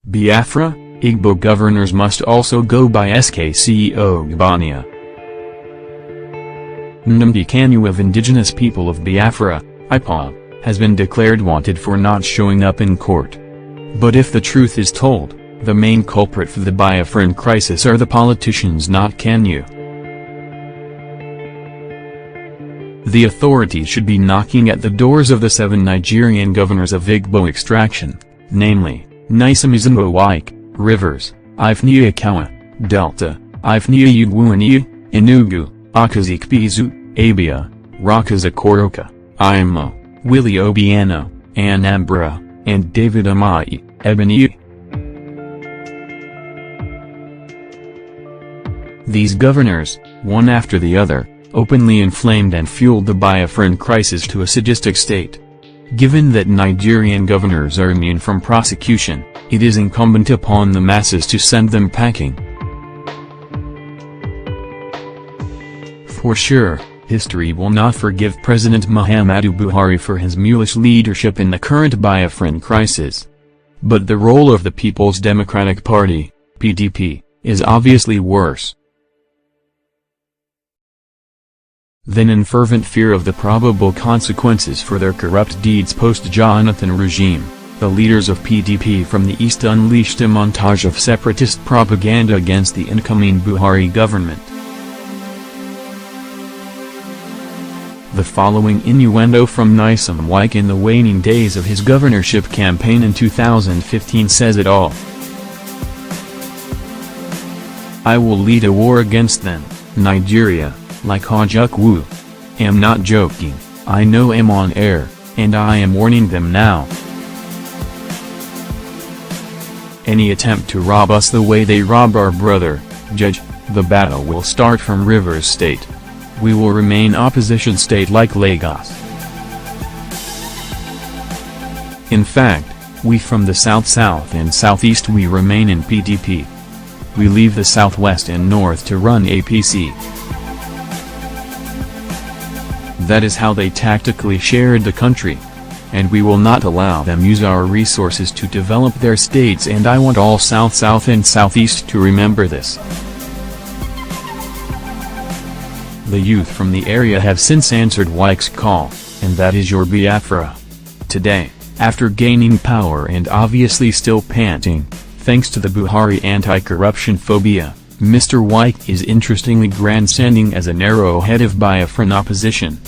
Biafra, Igbo governors must also go by SKC Ogbonnia. Nnamdi Kanu of indigenous people of Biafra, IPOB, has been declared wanted for not showing up in court. But if the truth is told, the main culprit for the Biafran crisis are the politicians, not Kanu. The authorities should be knocking at the doors of the 7 Nigerian governors of Igbo extraction, namely, Nyesom Wike, Rivers, Ifeanyi Kawa, Delta, Ifeanyi Ugwuanyi, Enugu, Akazikpezu, Abia, Rakazakoroka, Imo, Willie Obiano, Anambra, and David Umahi, Ebonyi. These governors, one after the other, openly inflamed and fueled the Biafran crisis to a sadistic state. Given that Nigerian governors are immune from prosecution, it is incumbent upon the masses to send them packing. For sure, history will not forgive President Muhammadu Buhari for his mulish leadership in the current Biafran crisis. But the role of the People's Democratic Party, PDP, is obviously worse. Then, in fervent fear of the probable consequences for their corrupt deeds post-Jonathan regime, the leaders of PDP from the East unleashed a montage of separatist propaganda against the incoming Buhari government. The following innuendo from Nyesom Wike in the waning days of his governorship campaign in 2015 says it all. "I will lead a war against them, Nigeria, like Ojukwu. Am not joking, I know am on air, and I am warning them now. Any attempt to rob us the way they robbed our brother, Judge, the battle will start from Rivers State. We will remain opposition state like Lagos. In fact, we from the South and Southeast we remain in PDP. We leave the Southwest and North to run APC." That is how they tactically shared the country. And we will not allow them use our resources to develop their states, and I want all South and Southeast to remember this. The youth from the area have since answered Wike's call, and that is your Biafra. Today, after gaining power and obviously still panting, thanks to the Buhari anti-corruption phobia, Mr. Wike is interestingly grandstanding as an arrowhead of Biafran opposition.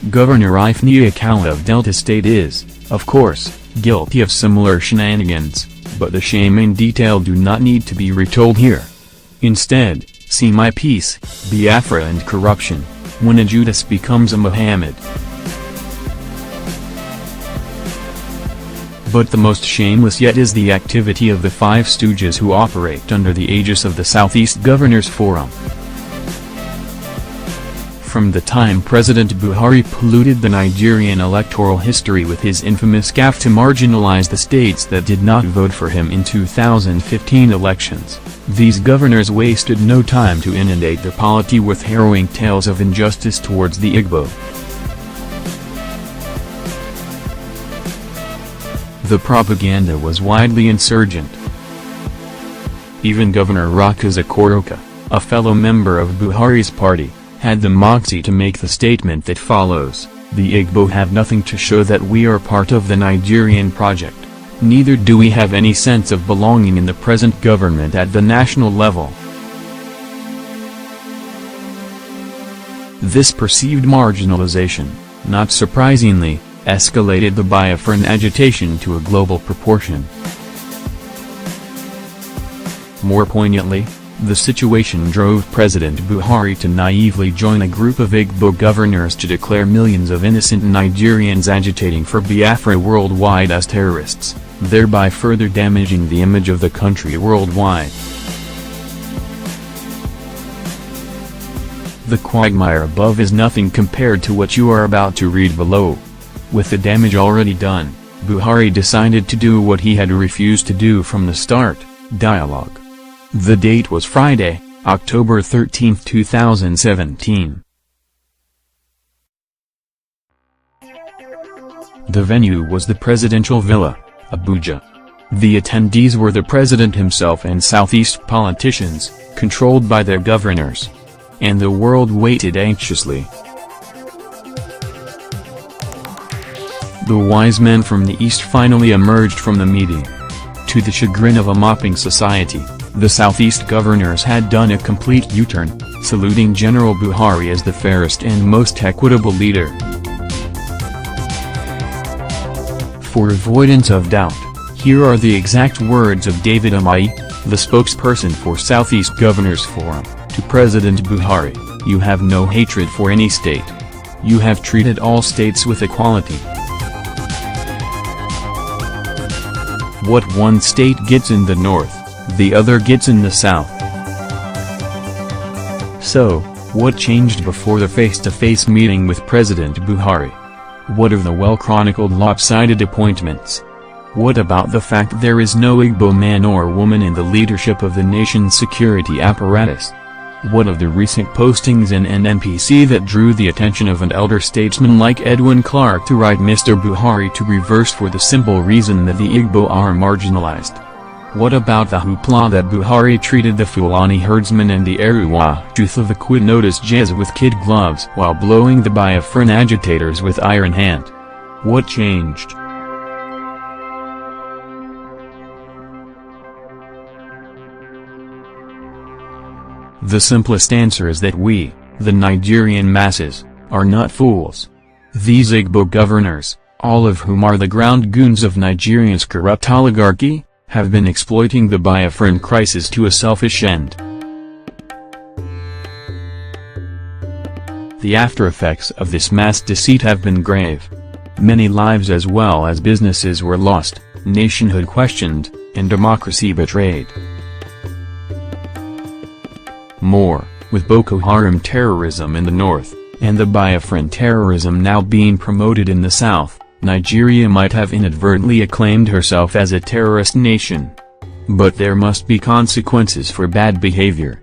Governor Ifeanyi Kawa of Delta State is, of course, guilty of similar shenanigans, but the shame and detail do not need to be retold here. Instead, see my piece, Biafra and Corruption, when a Judas becomes a Muhammad. But the most shameless yet is the activity of the 5 stooges who operate under the aegis of the Southeast Governors Forum. From the time President Buhari polluted the Nigerian electoral history with his infamous gaffe to marginalize the states that did not vote for him in 2015 elections, these governors wasted no time to inundate the polity with harrowing tales of injustice towards the Igbo. The propaganda was widely insurgent. Even Governor Rakazakoroka, a fellow member of Buhari's party, had the moxie to make the statement that follows: "The Igbo have nothing to show that we are part of the Nigerian project, neither do we have any sense of belonging in the present government at the national level." This perceived marginalization, not surprisingly, escalated the Biafran agitation to a global proportion. More poignantly, the situation drove President Buhari to naively join a group of Igbo governors to declare millions of innocent Nigerians agitating for Biafra worldwide as terrorists, thereby further damaging the image of the country worldwide. The quagmire above is nothing compared to what you are about to read below. With the damage already done, Buhari decided to do what he had refused to do from the start: dialogue. The date was Friday, October 13, 2017. The venue was the presidential villa, Abuja. The attendees were the president himself and southeast politicians, controlled by their governors. And the world waited anxiously. The wise men from the east finally emerged from the meeting. To the chagrin of a moping society, the southeast governors had done a complete U-turn, saluting General Buhari as the fairest and most equitable leader. For avoidance of doubt, here are the exact words of David Umahi, the spokesperson for Southeast Governors Forum, to President Buhari: "You have no hatred for any state. You have treated all states with equality. What one state gets in the north, the other gets in the south." So, what changed before the face-to-face meeting with President Buhari? What of the well-chronicled lopsided appointments? What about the fact there is no Igbo man or woman in the leadership of the nation's security apparatus? What of the recent postings in NNPC that drew the attention of an elder statesman like Edwin Clark to write Mr. Buhari to reverse for the simple reason that the Igbo are marginalized? What about the hoopla that Buhari treated the Fulani herdsmen and the Eruwa youth of the Quid-Notice Jez with kid gloves while blowing the Biafran agitators with iron hand? What changed? The simplest answer is that we, the Nigerian masses, are not fools. These Igbo governors, all of whom are the ground goons of Nigeria's corrupt oligarchy, have been exploiting the Biafran crisis to a selfish end. The aftereffects of this mass deceit have been grave. Many lives as well as businesses were lost, nationhood questioned, and democracy betrayed. More, with Boko Haram terrorism in the north, and the Biafran terrorism now being promoted in the south, Nigeria might have inadvertently acclaimed herself as a terrorist nation. But there must be consequences for bad behavior.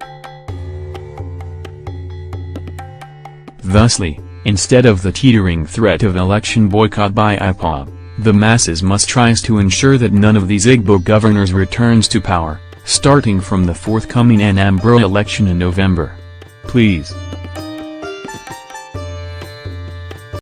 Thusly, instead of the teetering threat of election boycott by IPOB, the masses must try to ensure that none of these Igbo governors returns to power, starting from the forthcoming Anambra election in November. Please.